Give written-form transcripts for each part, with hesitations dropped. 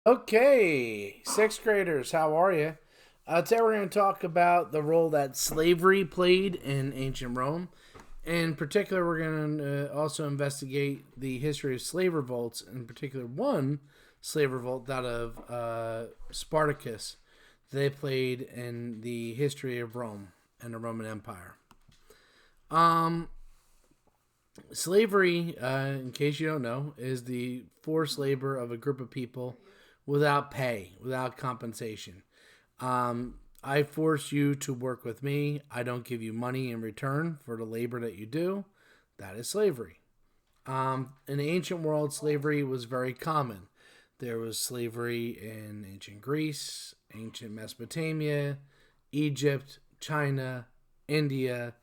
Okay, sixth graders, how are you? Today we're going to talk about the role that slavery played in ancient Rome. In particular, we're going to also investigate the history of slave revolts, in particular one slave revolt out of Spartacus. They played in the history of Rome and the Roman Empire. Slavery, in case you don't know, is the forced labor of a group of people without pay, without compensation. I force you to work with me. I don't give you money in return for the labor that you do. That is slavery. In the ancient world, slavery was very common. There was slavery in ancient Greece, ancient Mesopotamia, Egypt, China, India,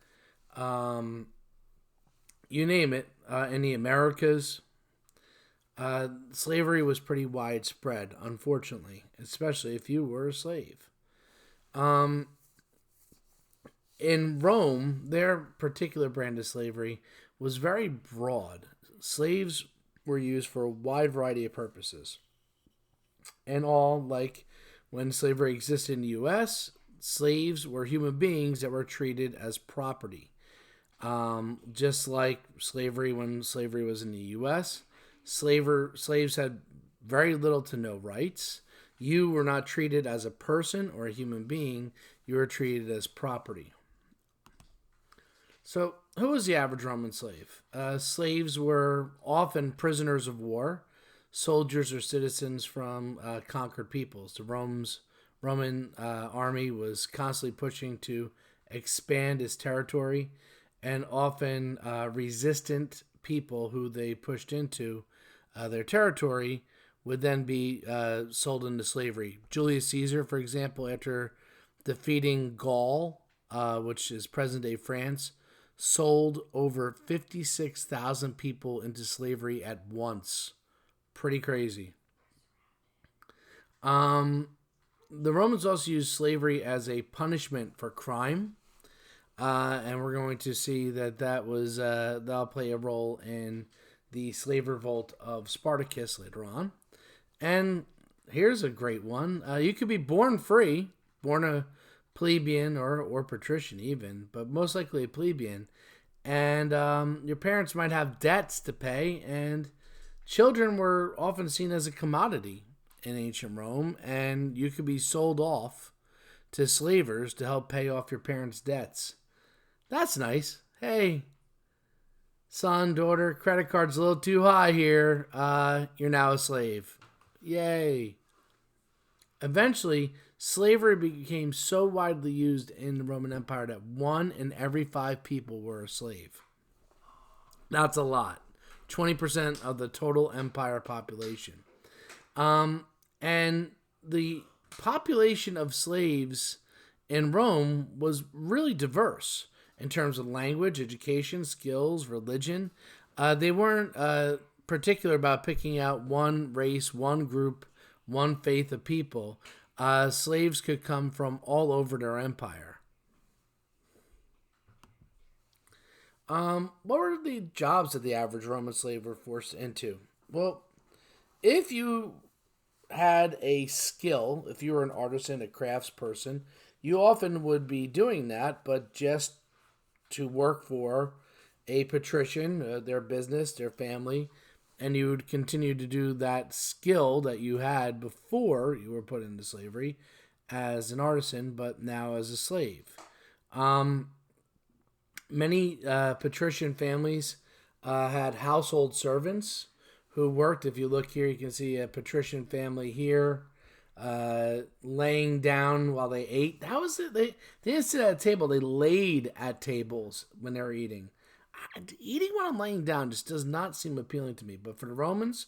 you name it, in the Americas. Slavery was pretty widespread, unfortunately, especially if you were a slave. In Rome, their particular brand of slavery was very broad. Slaves were used for a wide variety of purposes. And all, like when slavery existed in the U.S., slaves were human beings that were treated as property. Just like slavery when slavery was in the U.S., slaves had very little to no rights. You were not treated as a person or a human being. You were treated as property. So, who was the average Roman slave? Slaves were often prisoners of war, soldiers or citizens from conquered peoples. The Roman army was constantly pushing to expand its territory, and often resistant people who they pushed into their territory would then be sold into slavery. Julius Caesar, for example, after defeating Gaul, which is present-day France, sold over 56,000 people into slavery at once. Pretty crazy. The Romans also used slavery as a punishment for crime. And we're going to see that'll play a role in the slave revolt of Spartacus later on. And here's a great one. You could be born free, born a plebeian or patrician even, but most likely a plebeian. And your parents might have debts to pay, and children were often seen as a commodity in ancient Rome, and you could be sold off to slavers to help pay off your parents' debts. That's nice. Hey, son, daughter, credit card's a little too high here. You're now a slave. Yay. Eventually, slavery became so widely used in the Roman Empire that 1 in every 5 people were a slave. That's a lot. 20% of the total empire population. And the population of slaves in Rome was really diverse in terms of language, education, skills, religion. They weren't particular about picking out one race, one group, one faith of people. Slaves could come from all over their empire. What were the jobs that the average Roman slave were forced into? Well, if you had a skill, if you were an artisan, a craftsperson, you often would be doing that, but just to work for a patrician, their business, their family, and you would continue to do that skill that you had before you were put into slavery as an artisan, but now as a slave. Many patrician families had household servants who worked. If you look here, you can see a patrician family here laying down while they ate. How was it? They didn't sit at a table. They laid at tables when they were eating. Eating while I'm laying down just does not seem appealing to me. But for the Romans,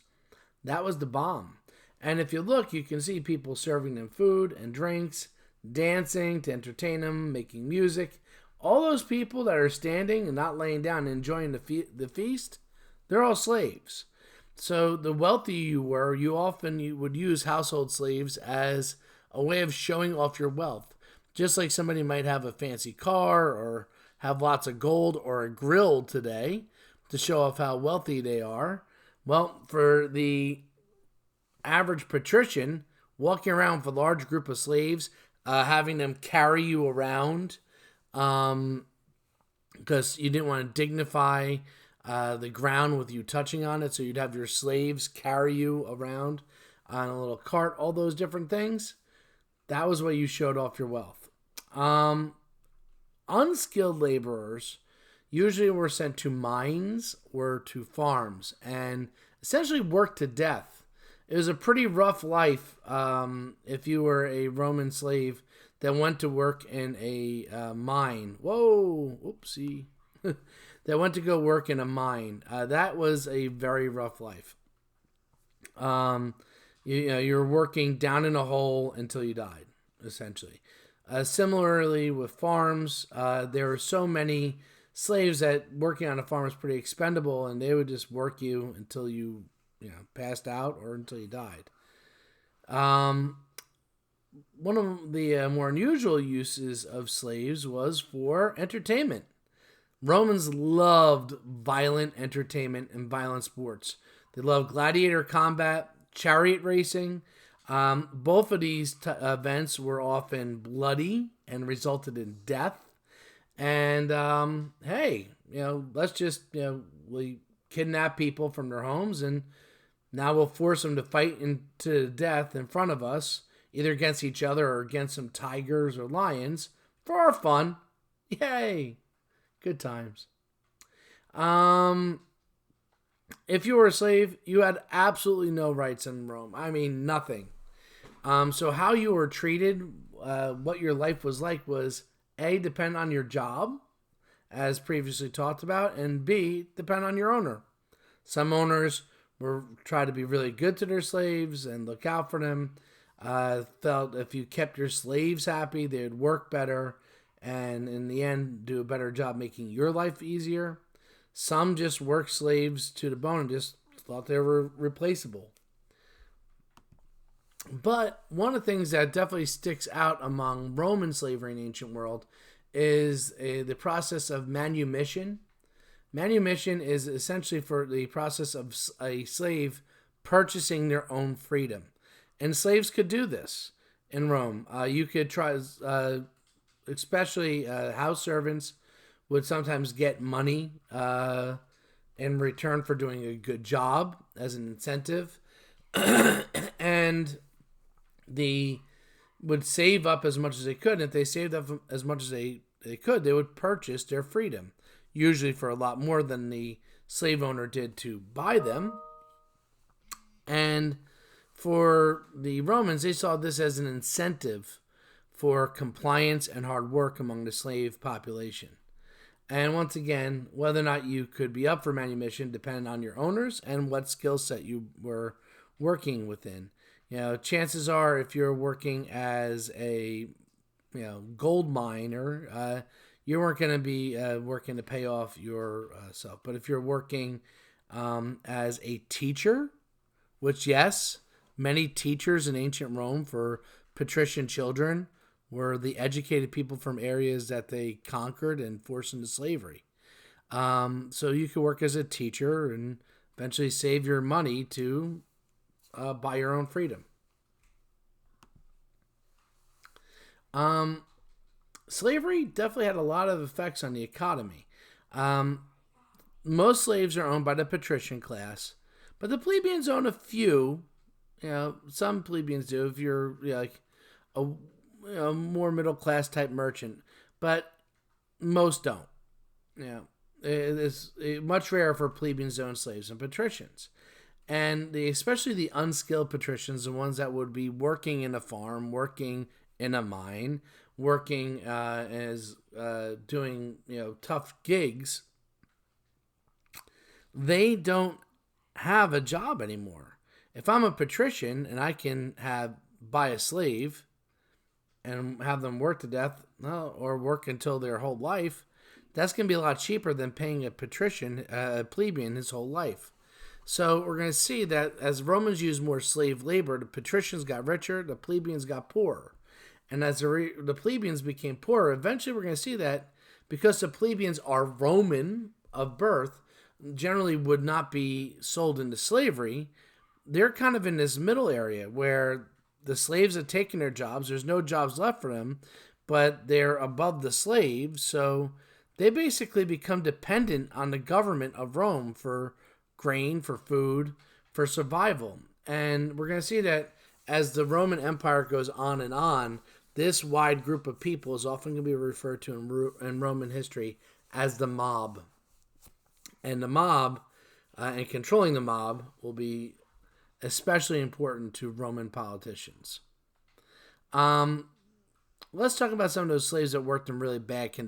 that was the bomb. And if you look, you can see people serving them food and drinks, dancing to entertain them, making music. All those people that are standing and not laying down and enjoying the feast, they're all slaves. So the wealthy you were, you would use household slaves as a way of showing off your wealth. Just like somebody might have a fancy car or have lots of gold or a grill today to show off how wealthy they are. Well, for the average patrician walking around with a large group of slaves, having them carry you around because you didn't want to dignify the ground with you touching on it. So you'd have your slaves carry you around on a little cart, all those different things. That was what you showed off your wealth. Unskilled laborers usually were sent to mines or to farms and essentially worked to death. It was a pretty rough life if you were a Roman slave that went to work in a mine. Whoa, oopsie. That went to go work in a mine. That was a very rough life. You're working down in a hole until you died, essentially. Similarly with farms, there were so many slaves that working on a farm was pretty expendable, and they would just work you until you passed out or until you died. One of the more unusual uses of slaves was for entertainment. Romans loved violent entertainment and violent sports. They loved gladiator combat, chariot racing. Both of these events were often bloody and resulted in death. And hey, let's just we kidnap people from their homes, and now we'll force them to fight into death in front of us, either against each other or against some tigers or lions for our fun. Yay! Good times. If you were a slave, you had absolutely no rights in Rome. I mean, nothing. So how you were treated, what your life was like was A, depend on your job, as previously talked about, and B, depend on your owner. Some owners were try to be really good to their slaves and look out for them. Felt if you kept your slaves happy, they would work better, and in the end, do a better job making your life easier. Some just worked slaves to the bone and just thought they were replaceable. But one of the things that definitely sticks out among Roman slavery in the ancient world is the process of manumission. Manumission is essentially for the process of a slave purchasing their own freedom. And slaves could do this in Rome. You could try, especially house servants would sometimes get money in return for doing a good job as an incentive. And they would save up as much as they could. And if they saved up as much as they could, they would purchase their freedom, usually for a lot more than the slave owner did to buy them. And for the Romans, they saw this as an incentive for compliance and hard work among the slave population. And once again, whether or not you could be up for manumission depended on your owners and what skill set you were working within. Chances are if you're working as a gold miner, you weren't going to be working to pay off yourself. But if you're working as a teacher, which yes, many teachers in ancient Rome for patrician children were the educated people from areas that they conquered and forced into slavery. So you could work as a teacher and eventually save your money to buy your own freedom. Slavery definitely had a lot of effects on the economy. Most slaves are owned by the patrician class, but the plebeians own a few. Some plebeians do if you're like a more middle class type merchant, but most don't. It's much rarer for plebeians to own slaves and patricians. And especially the unskilled patricians, the ones that would be working in a farm, working in a mine, working as doing tough gigs, they don't have a job anymore. If I'm a patrician and I can buy a slave and have them work to death, or work until their whole life, that's going to be a lot cheaper than paying a patrician, a plebeian, his whole life. So we're going to see that as Romans used more slave labor, the patricians got richer, the plebeians got poorer. And as the plebeians became poorer, eventually we're going to see that because the plebeians are Roman of birth, generally would not be sold into slavery, they're kind of in this middle area where the slaves have taken their jobs. There's no jobs left for them, but they're above the slaves. So they basically become dependent on the government of Rome for grain, for food, for survival. And we're going to see that as the Roman Empire goes on and on, this wide group of people is often going to be referred to in Roman history as the mob. And the mob and controlling the mob will be especially important to Roman politicians. Let's talk about some of those slaves that worked in really bad conditions.